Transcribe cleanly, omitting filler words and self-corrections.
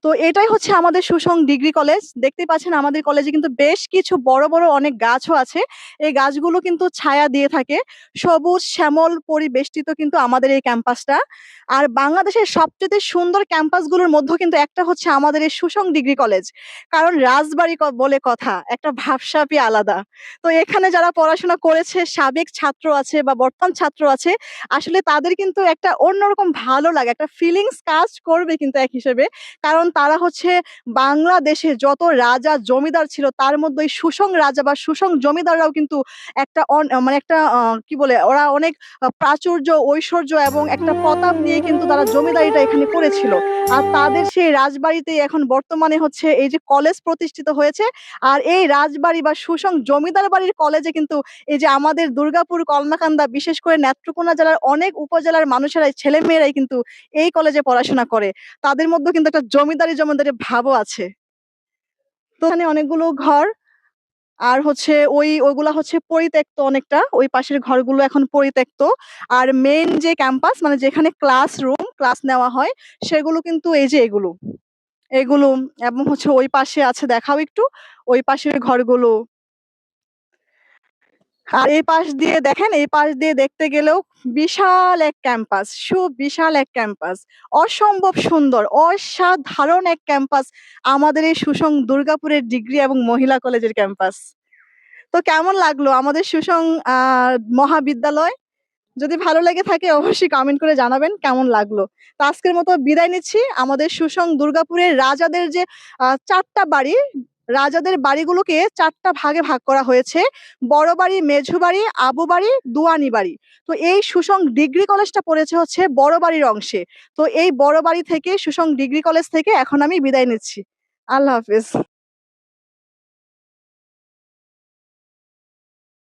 তো এটাই হচ্ছে আমাদের সুসং ডিগ্রি কলেজ। দেখতেই পাচ্ছেন আমাদের কলেজে কিন্তু বেশ কিছু বড়, বড় অনেক গাছও আছে। এই গাছগুলো কিন্তু ছায়া দিয়ে থাকে। সবুজ শ্যামল পরিবেষ্টিত কিন্তু আমাদের এই ক্যাম্পাসটা। আর বাংলাদেশের সবচাইতে সুন্দর ক্যাম্পাসগুলোর মধ্যেও কিন্তু একটা হচ্ছে আমাদের এই সুসং ডিগ্রি কলেজ। কারণ রাজবাড়ি বলে কথা, একটা ভাবসাবই আলাদা। তো এখানে যারা পড়াশোনা করেছে, সাবেক ছাত্র আছে বা বর্তমান ছাত্র আছে, আসলে তাদের কিন্তু একটা অন্যরকম ভালো লাগে, একটা ফিলিংস কাজ করবে কিন্তু এক হিসেবে। কারণ তারা হচ্ছে বাংলাদেশে যত রাজা জমিদার ছিল তার মধ্যে ওই সুসং রাজা বা সুসং জমিদাররাও কিন্তু একটা মানে একটা কি বলে ওরা অনেক প্রাচুর্য, ঐশ্বর্য এবং একটা প্রতাপ নিয়ে কিন্তু তারা জমিদারিটা এখানে করেছিল। আর তাদের সেই রাজবাড়িতেই এখন বর্তমানে হচ্ছে এই যে কলেজ প্রতিষ্ঠিত হয়েছে। আর এই রাজবাড়ি বা সুসং জমিদার বাড়ির কলেজে কিন্তু এই যে আমাদের দুর্গাপুর, কলমাকান্দা বিশেষ করে নেত্রকোনা জেলার অনেক উপজেলার মানুষেরাই ছেলেমেয়েরাই কিন্তু এই কলেজে পড়াশোনা করে। তাদের মধ্যেও কিন্তু একটা জমিদারি ভাবও আছে। তো এখানে অনেকগুলো ঘর আর হচ্ছে ওইগুলা হচ্ছে পরিত্যক্ত অনেকটা। ওই পাশের ঘরগুলো এখন পরিত্যক্ত। আর মেইন যে ক্যাম্পাস মানে যেখানে ক্লাসরুম, ক্লাস নেওয়া হয় সেগুলো কিন্তু এই যে এগুলো। এগুলো এবং হচ্ছে ওই পাশে আছে দেখাও একটু। ওই পাশের ঘরগুলো। আর এই পাশ দিয়ে দেখেন, এই পাশ দিয়ে দেখতে গেলেও বিশাল এক ক্যাম্পাস, সুবিশাল এক ক্যাম্পাস। অসম্ভব সুন্দর, অসাধারণ এক ক্যাম্পাস আমাদের এই সুসং দুর্গাপুরের ডিগ্রি এবং মহিলা কলেজের ক্যাম্পাস। তো কেমন লাগলো আমাদের সুসং আ মহাবিদ্যালয়? যদি ভালো লেগে থাকে অবশ্যই কমেন্ট করে জানাবেন কেমন লাগলো। তো আজকের মতো বিদায় নিচ্ছি। আমাদের সুসং দুর্গাপুরের রাজাদের যে ৪ টা বাড়ি, রাজাদের বাড়িগুলোকে ৪ টা ভাগে ভাগ করা হয়েছে। বড় বাড়ি, মেঝো বাড়ি, আবু বাড়ি, দুয়ানি বাড়ি। তো এই সুসং ডিগ্রি কলেজটা পড়েছে হচ্ছে বড় বাড়ির অংশে। তো এই বড় বাড়ি থেকে সুসং ডিগ্রি কলেজ থেকে এখন আমি বিদায় নিচ্ছি। আল্লাহ হাফেজ।